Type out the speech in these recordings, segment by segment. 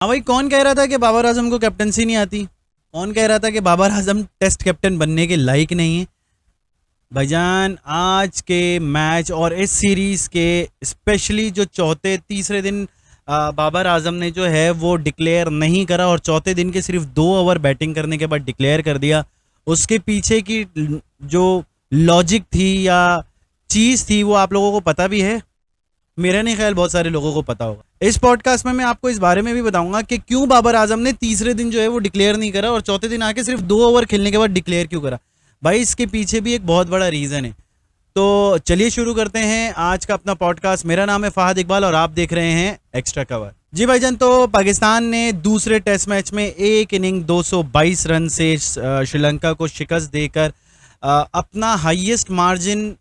हाँ भाई, कौन कह रहा था कि बाबर आजम को कैप्टनसी नहीं आती? कौन कह रहा था कि बाबर आजम टेस्ट कैप्टन बनने के लायक नहीं है? भाईजान, आज के मैच और इस सीरीज के स्पेशली जो चौथे तीसरे दिन बाबर आजम ने जो है वो डिक्लेयर नहीं करा और चौथे दिन के सिर्फ 2 ओवर बैटिंग करने के बाद डिक्लेयर कर दिया। उसके पीछे की जो लॉजिक थी या चीज़ थी वो आप लोगों को पता भी है। मेरा नहीं ख्याल बहुत सारे लोगों को पता होगा। इस पॉडकास्ट में मैं आपको इस बारे में भी बताऊंगा कि क्यों बाबर आजम ने तीसरे दिन जो है वो डिक्लेयर नहीं करा और चौथे दिन आके सिर्फ 2 ओवर खेलने के बाद डिक्लेयर क्यों करा। भाई, इसके पीछे भी एक बहुत बड़ा रीज़न है। तो चलिए शुरू करते हैं आज का अपना पॉडकास्ट। मेरा नाम है फहद इकबाल और आप देख रहे हैं एक्स्ट्रा कवर। जी भाईजान, तो पाकिस्तान ने दूसरे टेस्ट मैच में एक इनिंग 222 रन से श्रीलंका को शिकस्त देकर अपना highest margin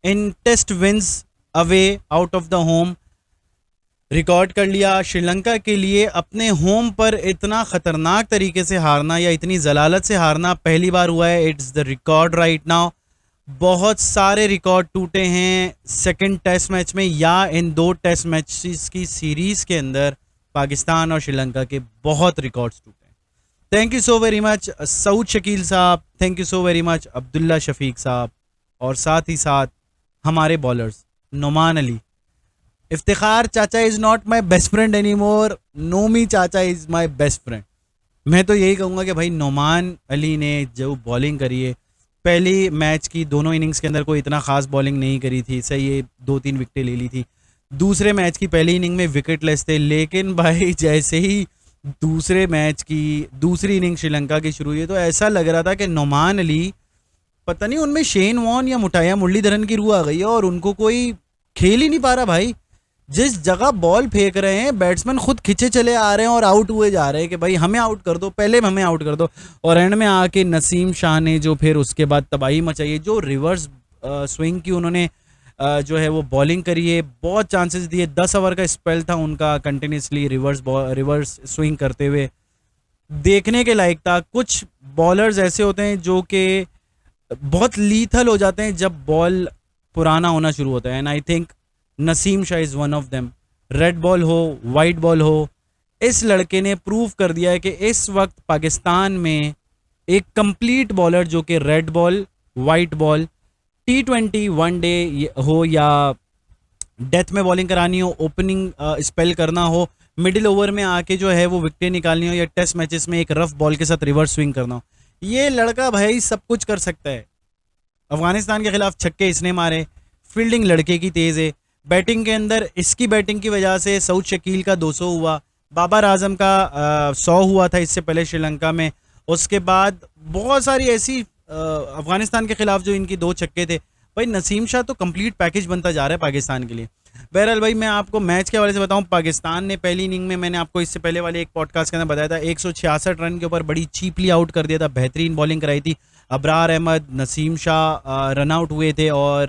in test wins away out of the home record कर लिया। श्रीलंका के लिए अपने होम पर इतना ख़तरनाक तरीके से हारना या इतनी जलालत से हारना पहली बार हुआ है। It's the record right now. बहुत सारे रिकॉर्ड टूटे हैं सेकंड टेस्ट मैच में या इन 2 टेस्ट मैचेस की सीरीज़ के अंदर। पाकिस्तान और श्रीलंका के बहुत रिकॉर्ड्स टूटे हैं। Thank you so very much Saud Shakeel साहब, thank you so very much Abdullah Shafique साहब, और साथ ही साथ हमारे बॉलर्स नोमान अली। इफ्तिखार चाचा is not my best friend any more, Nomi चाचा इज़ माई बेस्ट फ्रेंड। मैं तो यही कहूँगा कि भाई नोमान अली ने जो बॉलिंग करी है, पहली मैच की दोनों इनिंग्स के अंदर कोई इतना ख़ास बॉलिंग नहीं करी थी, सही है 2-3 विकेटें ले ली थी। दूसरे मैच की पहली इनिंग में विकेट लेस थे, लेकिन भाई जैसे ही दूसरे मैच की दूसरी इनिंग श्रीलंका की शुरू हुई तो ऐसा लग रहा था कि नोमान अली, पता नहीं उनमें शेन वॉन या मुटाया मुरलीधरन की रूह आ गई है और उनको कोई खेल ही नहीं पा रहा। भाई, जिस जगह बॉल फेंक रहे हैं बैट्समैन खुद खिंचे चले आ रहे हैं और आउट हुए जा रहे हैं कि भाई हमें आउट कर दो, पहले हमें आउट कर दो। और एंड में आके नसीम शाह ने जो फिर उसके बाद तबाही मचाई है, जो रिवर्स स्विंग की उन्होंने जो है वो बॉलिंग करी है, बहुत चांसेस दिए। 10 ओवर का स्पेल था उनका कंटिन्यूसली रिवर्स स्विंग करते हुए, देखने के लायक था। कुछ बॉलर्स ऐसे होते हैं जो कि बहुत लीथल हो जाते हैं जब बॉल पुराना होना शुरू होता है, and I think Naseem Shah is one of them. Red ball हो वाइट बॉल हो, इस लड़के ने प्रूव कर दिया है कि इस वक्त पाकिस्तान में एक कंप्लीट बॉलर जो कि red ball white ball T20 one day हो या डेथ में बॉलिंग करानी हो, ओपनिंग स्पेल करना हो, मिडिल ओवर में आके जो है वो विकेटें निकालनी हो, या टेस्ट मैचेस में एक रफ बॉल के साथ रिवर्स स्विंग करना हो, ये लड़का भाई सब कुछ कर सकता है। अफगानिस्तान के खिलाफ छक्के इसने मारे, फील्डिंग लड़के की तेज़ है, बैटिंग के अंदर इसकी बैटिंग की वजह से सऊद शकील का 200 हुआ, बाबर आजम का 100 हुआ था इससे पहले श्रीलंका में। उसके बाद बहुत सारी ऐसी अफगानिस्तान के खिलाफ जो इनकी 2 छक्के थे। भाई नसीम शाह तो कंप्लीट पैकेज बनता जा रहा है पाकिस्तान के लिए। बहरहाल भाई, मैं आपको मैच के हवाले से बताऊं, पाकिस्तान ने पहली इनिंग में, मैंने आपको इससे पहले वाले एक पॉडकास्ट के अंदर बताया था, 166 रन के ऊपर बड़ी चीपली आउट कर दिया था। बेहतरीन बॉलिंग कराई थी। अबरार अहमद, नसीम शाह रन आउट हुए थे और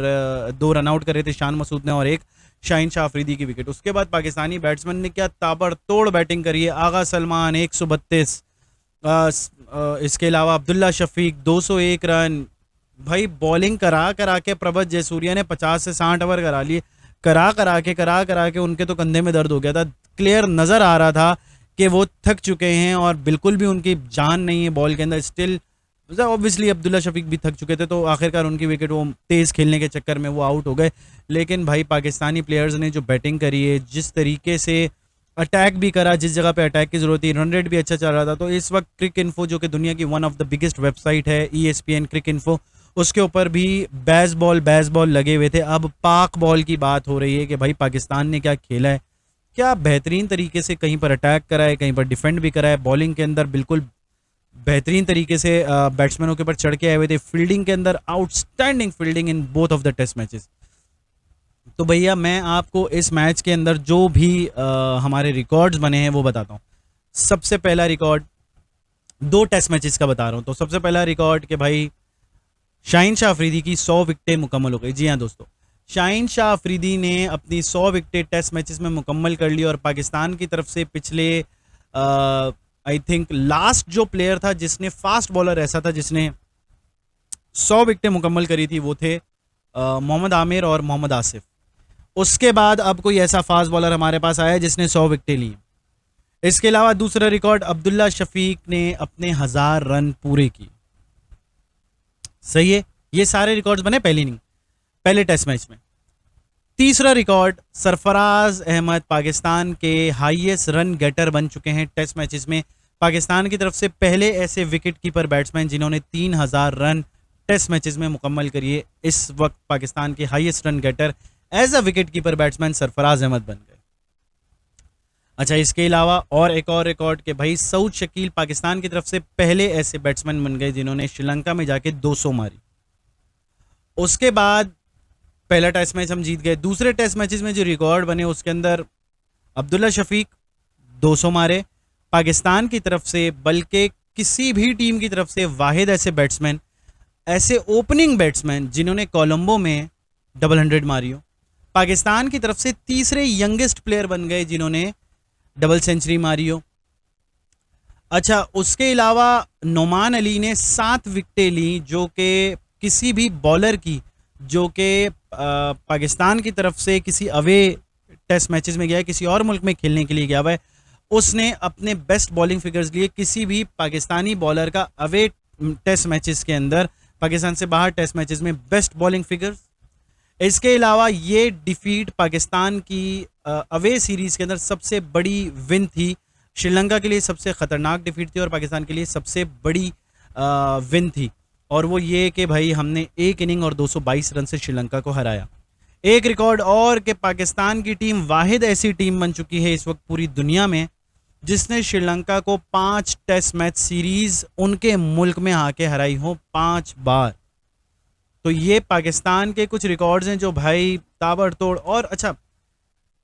2 रन आउट करे थे शान मसूद ने और एक शाहीन शाह अफरीदी की विकेट। उसके बाद पाकिस्तानी बैट्समैन ने क्या ताबड़तोड़ बैटिंग करी है। आगा सलमान 132, इसके अलावा अब्दुल्ला शफीक 201 रन। भाई बॉलिंग करा करा के प्रभत जयसूर्या ने 50 से 60 ओवर करा लिए। करा करा के उनके तो कंधे में दर्द हो गया था। क्लियर नज़र आ रहा था कि वो थक चुके हैं और बिल्कुल भी उनकी जान नहीं है बॉल के अंदर। स्टिल ऑब्वियसली अब्दुल्ला शफीक भी थक चुके थे, तो आखिरकार उनकी विकेट वो तेज़ खेलने के चक्कर में वो आउट हो गए। लेकिन भाई पाकिस्तानी प्लेयर्स ने जो बैटिंग करी है, जिस तरीके से अटैक भी करा, जिस जगह पे अटैक की ज़रूरत थी, रन रेट भी अच्छा चल रहा था। तो इस वक्त क्रिक इन्फो जो कि दुनिया की one of the biggest website है, ESPN क्रिक इन्फो, उसके ऊपर भी बैस बॉल लगे हुए थे। अब पाक बॉल की बात हो रही है कि भाई पाकिस्तान ने क्या खेला है, क्या बेहतरीन तरीके से कहीं पर अटैक करा है, कहीं पर डिफेंड भी करा है। बॉलिंग के अंदर बिल्कुल बेहतरीन तरीके से बैट्समैनों के ऊपर चढ़ के आए हुए थे। फील्डिंग के अंदर outstanding fielding in both of the test matches. तो भैया मैं आपको इस मैच के अंदर जो भी हमारे रिकॉर्ड्स बने हैं वो बताता हूँ। सबसे पहला रिकॉर्ड 2 टेस्ट मैचेस का बता रहा हूँ। तो सबसे पहला रिकॉर्ड कि भाई शाहीन शाह अफरीदी की 100 विकेटें मुकम्मल हो गई। जी हाँ दोस्तों, शाहीन शाह अफरीदी ने अपनी 100 विकेटें टेस्ट मैचेस में मुकम्मल कर ली और पाकिस्तान की तरफ से पिछले आई थिंक लास्ट जो प्लेयर था जिसने, फास्ट बॉलर ऐसा था जिसने 100 विकेटें मुकम्मल करी थी, वो थे मोहम्मद आमिर और मोहम्मद आसिफ। उसके बाद अब कोई ऐसा फास्ट बॉलर हमारे पास आया जिसने 100 विकेटें ली। इसके अलावा दूसरा रिकॉर्ड अब्दुल्ला शफीक ने अपने 1000 रन पूरे किए। सही है, ये सारे रिकॉर्ड्स बने पहले इनिंग, पहले टेस्ट मैच में। तीसरा रिकॉर्ड सरफराज अहमद पाकिस्तान के हाईएस्ट रन गेटर बन चुके हैं टेस्ट मैचेस में। पाकिस्तान की तरफ से पहले ऐसे विकेट कीपर बैट्समैन जिन्होंने 3000 रन टेस्ट मैचेस में मुकम्मल करिए। इस वक्त पाकिस्तान के highest run getter as a wicket keeper batsman Sarfaraz Ahmed बन गए। अच्छा, इसके अलावा और एक और रिकॉर्ड के भाई सऊद शकील पाकिस्तान की तरफ से पहले ऐसे बैट्समैन बन गए जिन्होंने श्रीलंका में जाके 200 मारी। उसके बाद पहला टेस्ट मैच हम जीत गए। दूसरे टेस्ट मैचेस में जो रिकॉर्ड बने उसके अंदर अब्दुल्ला शफीक 200 मारे पाकिस्तान की तरफ से, बल्कि किसी भी टीम की तरफ से वाहिद ऐसे बैट्समैन, ऐसे ओपनिंग बैट्समैन जिन्होंने कोलंबो में डबल 100 मारी हो। पाकिस्तान की तरफ से तीसरे यंगेस्ट प्लेयर बन गए जिन्होंने डबल सेंचुरी मारी हो। अच्छा, उसके अलावा नोमान अली ने 7 विकेटें ली, जो कि किसी भी बॉलर की जो कि पाकिस्तान की तरफ से किसी अवे टेस्ट मैचेस में गया है, किसी और मुल्क में खेलने के लिए गया हुआ है, उसने अपने बेस्ट बॉलिंग फिगर्स लिए। किसी भी पाकिस्तानी बॉलर का अवे टेस्ट मैचेस के अंदर, पाकिस्तान से बाहर टेस्ट मैचेस में बेस्ट बॉलिंग फिगर्स। इसके अलावा ये डिफीट पाकिस्तान की अवे सीरीज़ के अंदर सबसे बड़ी विन थी। श्रीलंका के लिए सबसे ख़तरनाक डिफीट थी और पाकिस्तान के लिए सबसे बड़ी विन थी, और वो ये कि भाई हमने एक इनिंग और 222 रन से श्रीलंका को हराया। एक रिकॉर्ड और कि पाकिस्तान की टीम वाहिद ऐसी टीम बन चुकी है इस वक्त पूरी दुनिया में जिसने श्रीलंका को 5 टेस्ट मैच सीरीज़ उनके मुल्क में आके हराई हो 5 बार। तो ये पाकिस्तान के कुछ रिकॉर्ड्स हैं जो भाई ताबड़तोड़। और अच्छा,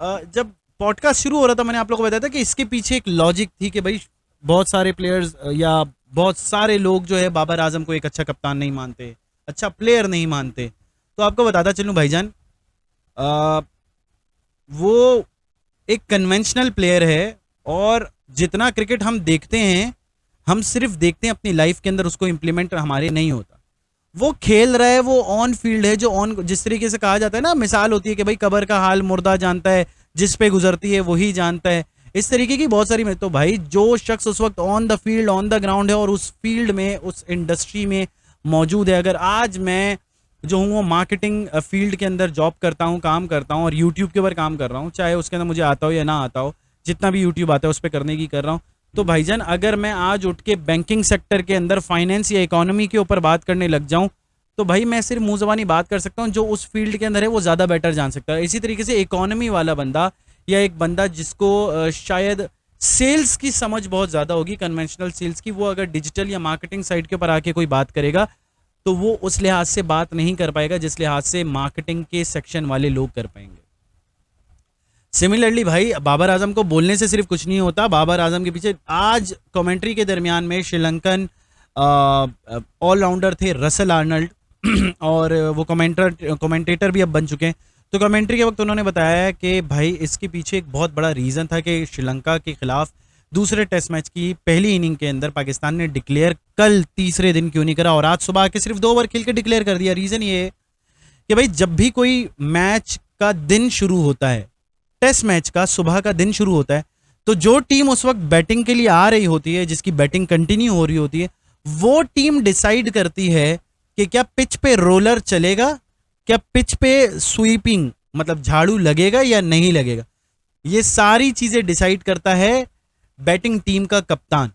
जब पॉडकास्ट शुरू हो रहा था मैंने आप लोगों को बताया था कि इसके पीछे एक लॉजिक थी कि भाई बहुत सारे प्लेयर्स या बहुत सारे लोग जो है बाबर आजम को एक अच्छा कप्तान नहीं मानते, अच्छा प्लेयर नहीं मानते। तो आपको बताता चलूं भाईजान, वो एक कन्वेंशनल प्लेयर है, और जितना क्रिकेट हम देखते हैं हम सिर्फ देखते हैं अपनी लाइफ के अंदर, उसको इम्प्लीमेंट हमारे नहीं होता। वो खेल रहा है, वो ऑन फील्ड है, जो ऑन, जिस तरीके से कहा जाता है ना, मिसाल होती है कि भाई कब्र का हाल मुर्दा जानता है, जिस पे गुजरती है वही जानता है। इस तरीके की बहुत सारी में, तो भाई जो शख्स उस वक्त on the field, on the ground है और उस फील्ड में, उस इंडस्ट्री में मौजूद है। अगर आज मैं जो हूँ वो मार्केटिंग फील्ड के अंदर जॉब करता हूँ, काम करता हूँ और यूट्यूब के ऊपर काम कर रहा हूँ, चाहे उसके अंदर मुझे आता हो या ना आता हो, जितना भी यूट्यूब आता है उस पर करने की कर रहा हूँ, तो भाईजान अगर मैं आज उठ के बैंकिंग सेक्टर के अंदर फाइनेंस या इकोनॉमी के ऊपर बात करने लग जाऊँ तो भाई मैं सिर्फ मुंह ज़बानी बात कर सकता हूँ, जो उस फील्ड के अंदर है वो ज़्यादा बेटर जान सकता है। इसी तरीके से इकोनॉमी वाला बंदा या एक बंदा जिसको शायद सेल्स की समझ बहुत ज़्यादा होगी, कन्वेंशनल सेल्स की, वो अगर डिजिटल या मार्केटिंग साइड के ऊपर आके कोई बात करेगा तो वो उस लिहाज से बात नहीं कर पाएगा जिस लिहाज से मार्केटिंग के सेक्शन वाले लोग कर पाएंगे। सिमिलरली भाई बाबर आजम को बोलने से सिर्फ कुछ नहीं होता, बाबर आजम के पीछे आज कमेंट्री के दरमियान में श्रीलंकन ऑलराउंडर थे रसल आर्नल्ड और वो कमेंटेटर भी अब बन चुके हैं। तो कमेंट्री के वक्त उन्होंने बताया कि भाई इसके पीछे एक बहुत बड़ा रीज़न था कि श्रीलंका के खिलाफ दूसरे टेस्ट मैच की पहली इनिंग के अंदर पाकिस्तान ने डिक्लेयर कल तीसरे दिन क्यों नहीं करा और आज सुबह के सिर्फ 2 ओवर खेल के डिक्लेयर कर दिया। रीज़न ये है कि भाई जब भी कोई मैच का दिन शुरू होता है, टेस्ट मैच का सुबह का दिन शुरू होता है, तो जो टीम उस वक्त बैटिंग के लिए आ रही होती है, जिसकी बैटिंग कंटिन्यू हो रही होती है, वो टीम डिसाइड करती है कि क्या पिच पे रोलर चलेगा, क्या पिच पे स्वीपिंग मतलब झाड़ू लगेगा या नहीं लगेगा। ये सारी चीजें डिसाइड करता है बैटिंग टीम का कप्तान।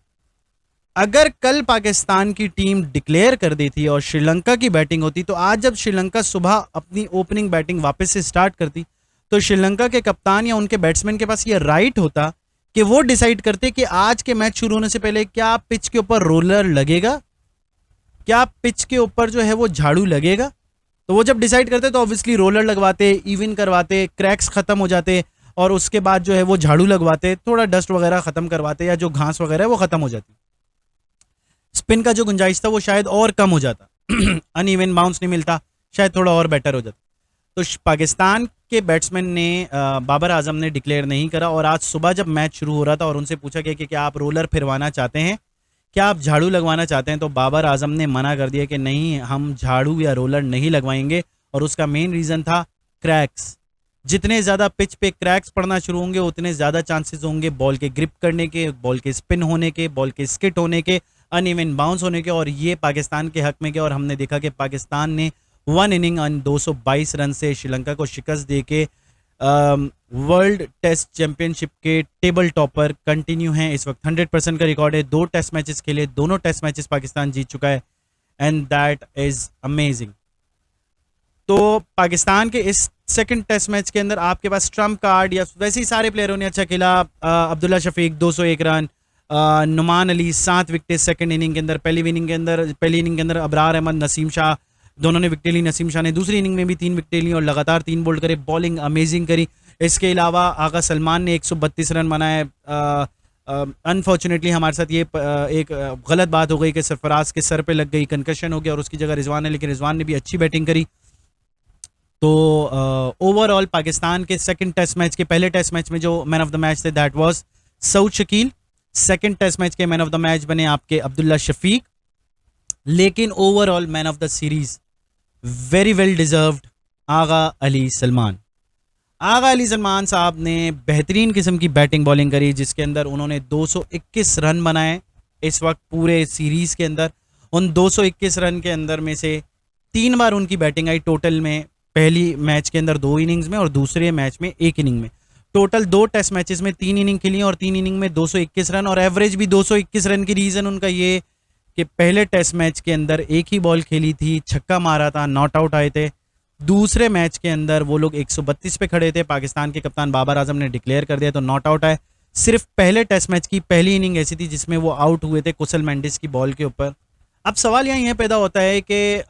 अगर कल पाकिस्तान की टीम डिक्लेयर कर देती और श्रीलंका की बैटिंग होती, तो आज जब श्रीलंका सुबह अपनी ओपनिंग बैटिंग वापस से स्टार्ट करती, तो श्रीलंका के कप्तान या उनके बैट्समैन के पास ये राइट होता कि वो डिसाइड करते कि आज के मैच शुरू होने से पहले क्या पिच के ऊपर रोलर लगेगा, क्या पिच के ऊपर जो है वो झाड़ू लगेगा। तो वो जब डिसाइड करते तो ऑब्वियसली रोलर लगवाते, इवन करवाते, क्रैक्स खत्म हो जाते और उसके बाद जो है वो झाड़ू लगवाते, थोड़ा डस्ट वगैरह खत्म करवाते या जो घास वगैरह है वो खत्म हो जाती, स्पिन का जो गुंजाइश था वो शायद और कम हो जाता अनइवन बाउंस नहीं मिलता, शायद थोड़ा और बेटर हो जाता। तो पाकिस्तान के बैट्समैन ने बाबर आजम ने डिक्लेयर नहीं करा और आज सुबह जब मैच शुरू हो रहा था और उनसे पूछा गया कि क्या आप रोलर फिरवाना चाहते हैं, क्या आप झाड़ू लगवाना चाहते हैं, तो बाबर आजम ने मना कर दिया कि नहीं, हम झाड़ू या रोलर नहीं लगवाएंगे। और उसका मेन रीज़न था क्रैक्स। जितने ज़्यादा पिच पे क्रैक्स पड़ना शुरू होंगे उतने ज़्यादा चांसेस होंगे बॉल के ग्रिप करने के, बॉल के स्पिन होने के, बॉल के स्किट होने के, अनइवन बाउंस होने के, और ये पाकिस्तान के हक में गया। और हमने देखा कि पाकिस्तान ने 1 इनिंग 222 रन से श्रीलंका को शिकस्त दे के वर्ल्ड टेस्ट चैंपियनशिप के टेबल टॉपर कंटिन्यू हैं इस वक्त। 100% का रिकॉर्ड है। 2 टेस्ट मैचेस खेले, दोनों टेस्ट मैचेस पाकिस्तान जीत चुका है, एंड दैट इज़ अमेजिंग। तो पाकिस्तान के इस सेकंड टेस्ट मैच के अंदर आपके पास ट्रम्प कार्ड या वैसे ही सारे प्लेयरों ने अच्छा खेला। Abdullah Shafique 201 run, Nauman Ali 7 wicket second inning के अंदर। पहली इनिंग के अंदर अबरार अहमद, नसीम शाह दोनों ने विकेट ली। नसीम शाह ने दूसरी इनिंग में भी 3 विकेट ली और लगातार 3 बोल्ड करे, बॉलिंग अमेजिंग करी। इसके अलावा आगा सलमान ने 132 रन बनाए। अनफॉर्चुनेटली हमारे साथ ये एक गलत बात हो गई कि सरफराज के सर पे लग गई, कंकशन हो गया और उसकी जगह रिजवान है, लेकिन रिजवान ने भी अच्छी बैटिंग करी। तो ओवरऑल पाकिस्तान के सेकंड टेस्ट मैच के पहले टेस्ट मैच में जो मैन ऑफ द मैच थे that was Saud Shakeel. Second test match के मैन ऑफ द मैच बने आपके अब्दुल्ला शफीक। लेकिन overall man of the series very well deserved Agha Ali Salman. Agha Ali Salman साहब ने बेहतरीन किस्म की बैटिंग बॉलिंग करी, जिसके अंदर उन्होंने 221 रन बनाए इस वक्त पूरे सीरीज के अंदर। उन 221 रन के अंदर में से 3 बार उनकी बैटिंग आई टोटल में, पहली मैच के अंदर 2 इनिंग्स में और दूसरे मैच में 1 इनिंग में। टोटल 2 टेस्ट मैचेस में 3 इनिंग खेली और 3 इनिंग में 221 रन, और एवरेज भी 221 रन की रीज़न उनका ये कि पहले टेस्ट मैच के अंदर एक ही बॉल खेली थी, छक्का मारा था, नॉट आउट आए थे। दूसरे मैच के अंदर वो लोग 132 पे खड़े थे, पाकिस्तान के कप्तान बाबर आजम ने डिक्लेयर कर दिया तो नॉट आउट आए। सिर्फ पहले टेस्ट मैच की पहली इनिंग ऐसी थी जिसमें वो आउट हुए थे कुशल मेंडिस की बॉल के ऊपर। अब सवाल यहाँ यह पैदा होता है कि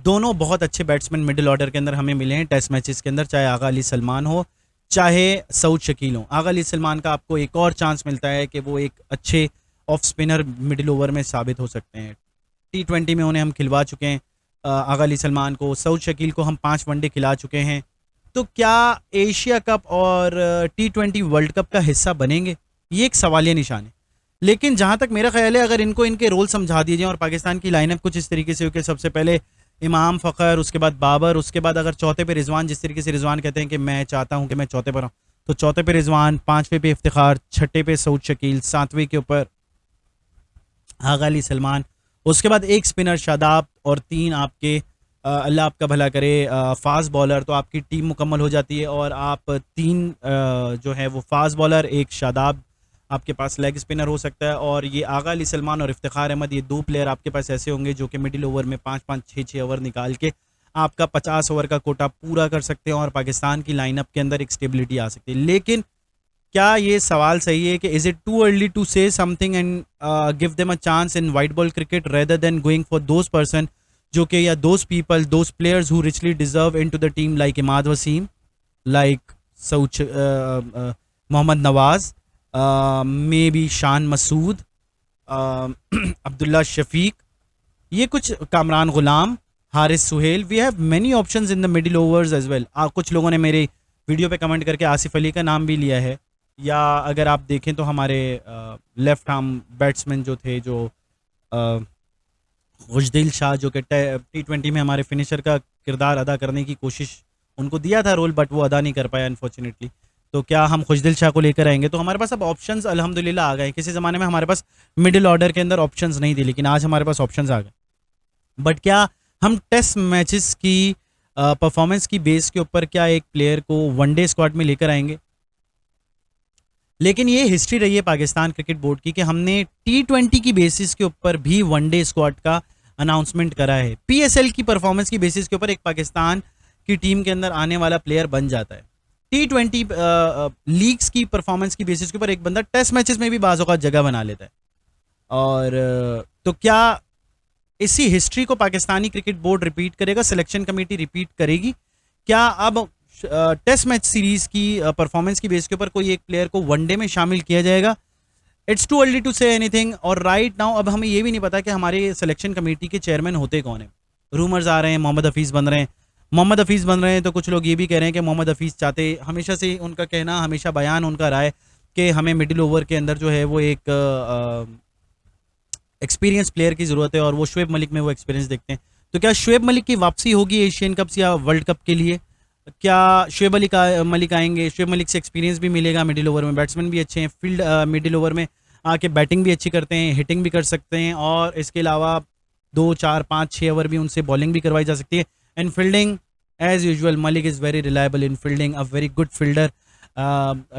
दोनों बहुत अच्छे बैट्समैन मिडिल ऑर्डर के अंदर हमें मिले हैं टेस्ट मैचेस के अंदर, चाहे आगा अली सलमान हो चाहे सऊद शकील हो। आगा अली सलमान का आपको एक और चांस मिलता है कि वो एक अच्छे ऑफ स्पिनर मिडिल ओवर में साबित हो सकते हैं। T20 में उन्हें हम खिलवा चुके हैं आगा अली सलमान को, सऊद शकील को हम 5 वनडे खिला चुके हैं। तो क्या एशिया कप और T20 वर्ल्ड कप का हिस्सा बनेंगे, ये एक सवालिया निशान है। लेकिन जहाँ तक मेरा ख्याल है अगर इनको इनके रोल समझा दिए जाएँ और पाकिस्तान की लाइनअप कुछ इस तरीके से हो कि सबसे पहले इमाम फ़खर, उसके बाद बाबर, उसके बाद अगर चौथे पे रिजवान, जिस तरीके से रिजवान कहते हैं कि मैं चाहता हूँ कि मैं चौथे पर हूँ, तो चौथे पे रिजवान, 5वें पे इफ्तिखार, 6ठे पे सऊद शकील, 7वें के ऊपर आगा अली सलमान, उसके बाद एक स्पिनर शादाब और 3 आपके अल्लाह आपका भला करे फास्ट बॉलर, तो आपकी टीम मुकम्मल हो जाती है। और आप 3 जो है वो फास्ट बॉलर, एक शादाब आपके पास लेग स्पिनर हो सकता है, और ये आगा अली सलमान और इफ्तिखार अहमद, ये 2 प्लेयर आपके पास ऐसे होंगे जो कि मिडिल ओवर में 5-5, 6-6 ओवर निकाल के आपका 50 ओवर का कोटा पूरा कर सकते हैं और पाकिस्तान की लाइनअप के अंदर एक स्टेबिलिटी आ सकती है। लेकिन क्या ये सवाल सही है कि is it too early to say something and give them a chance in white ball cricket rather than going for those person जो कि या those people, those players who richly deserve into the team, like Imad Wasim, like Saud Mohammad Nawaz, maybe Shan Masood, Abdullah Shafique, ये कुछ Kamran Ghulam, Haris Sohail. We have many options in the middle overs as well. कुछ लोगों ने मेरे video पे कमेंट करके आसिफ अली का नाम भी लिया है, या अगर आप देखें तो हमारे लेफ्ट आर्म बैट्समैन जो थे, जो खुशदिल शाह, जो कि T20 में हमारे फिनिशर का किरदार अदा करने की कोशिश उनको दिया था रोल, बट वो अदा नहीं कर पाया अनफॉर्चुनेटली। तो क्या हम खुशदिल शाह को लेकर आएंगे? तो हमारे पास अब ऑप्शंस अल्हम्दुलिल्लाह आ गए। किसी ज़माने में हमारे पास मिडिल ऑर्डर के अंदर ऑप्शंस नहीं थे, लेकिन आज हमारे पास ऑप्शंस आ गए। बट क्या हम टेस्ट मैचेस की परफॉर्मेंस की बेस के ऊपर क्या एक प्लेयर को वनडे स्क्वाड में लेकर आएंगे? लेकिन ये हिस्ट्री रही है पाकिस्तान क्रिकेट बोर्ड की कि हमने T20 की बेसिस के ऊपर भी वनडे स्क्वाड का अनाउंसमेंट करा है। PSL की परफॉर्मेंस की बेसिस के ऊपर एक पाकिस्तान की टीम के अंदर आने वाला प्लेयर बन जाता है। T20 लीग्स की परफॉर्मेंस की बेसिस के ऊपर एक बंदा टेस्ट मैचेस में भी बाज़ औक़ात जगह बना लेता है। और तो क्या इसी हिस्ट्री को पाकिस्तानी क्रिकेट बोर्ड रिपीट करेगा, सिलेक्शन कमेटी रिपीट करेगी? क्या अब टेस्ट मैच सीरीज की परफॉर्मेंस की बेस के ऊपर कोई एक प्लेयर को वनडे में शामिल किया जाएगा? It's too early to say anything. और राइट नाउ अब हमें ये भी नहीं पता कि हमारे सिलेक्शन कमेटी के चेयरमैन होते कौन है। रूमर्स आ रहे हैं मोहम्मद हफीज़ बन रहे हैं, मोहम्मद हफीज़ बन रहे हैं, तो कुछ लोग ये भी कह रहे हैं कि मोहम्मद हफीज़ चाहते, हमेशा से उनका कहना, हमेशा बयान उनका रहा है कि हमें मिडिल ओवर के अंदर जो है वो एक एक्सपीरियंस प्लेयर की ज़रूरत है, और वो शुएब मलिक में वो एक्सपीरियंस देखते हैं। तो क्या शुएब मलिक की वापसी होगी एशियन कप या वर्ल्ड कप के लिए? क्या मलिक आएंगे? शुएब मलिक से एक्सपीरियंस भी मिलेगा मिडिल ओवर में, बैट्समैन भी अच्छे हैं, फील्ड मिडिल ओवर में आके बैटिंग भी अच्छी करते हैं, हिटिंग भी कर सकते हैं, और इसके अलावा 2 4 5 6 ओवर भी उनसे बॉलिंग भी करवाई जा सकती है। And fielding as usual Malik is very reliable in fielding, a very good fielder,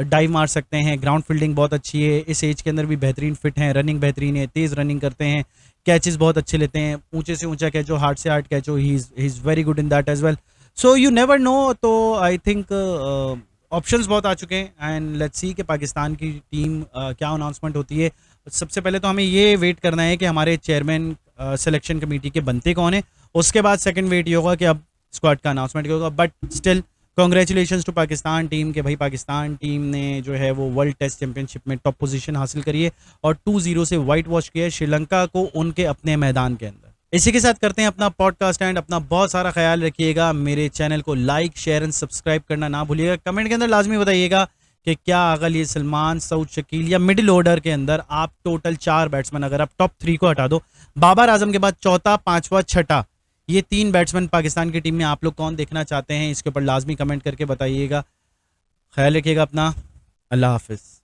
dive मार सकते हैं, ग्राउंड फील्डिंग बहुत अच्छी है, इस एज के अंदर भी बेहतरीन फिट हैं, रनिंग बेहतरीन है, तेज़ रनिंग करते हैं, कैचेस बहुत अच्छे लेते हैं, ऊंचे से ऊंचा कैच हो, हार्ड से हार्ड कैच हो, he is very good in that as well. So you never know. तो आई थिंक ऑप्शंस बहुत आ चुके हैं, एंड लेट्स सी कि पाकिस्तान की टीम क्या अनाउंसमेंट होती है। सबसे पहले तो हमें ये वेट करना है कि हमारे चेयरमैन सिलेक्शन कमेटी के बनते कौन है, उसके बाद सेकंड वेट ये होगा कि अब स्क्वाड का अनाउंसमेंट होगा। But still congratulations to Pakistan team के भाई, पाकिस्तान टीम ने जो है वो वर्ल्ड टेस्ट चैंपियनशिप में टॉप पोजीशन हासिल करी है और 2-0 से वाइट वॉश किया है श्रीलंका को उनके अपने मैदान के अंदर। इसी के साथ करते हैं अपना पॉडकास्ट एंड। अपना बहुत सारा ख्याल रखिएगा, मेरे चैनल को लाइक शेयर एंड सब्सक्राइब करना ना भूलिएगा। कमेंट के अंदर लाजमी बताइएगा कि क्या अगर ये सलमान, सऊद, शकील या मिडिल ऑर्डर के अंदर आप टोटल 4 बैट्समैन, अगर आप टॉप 3 को हटा दो, बाबर आजम के बाद चौथा, पांचवा, छठा, ये 3 बैट्समैन पाकिस्तान की टीम में आप लोग कौन देखना चाहते हैं, इसके ऊपर लाजमी कमेंट करके बताइएगा। ख्याल रखिएगा अपना। अल्लाह हाफिज़।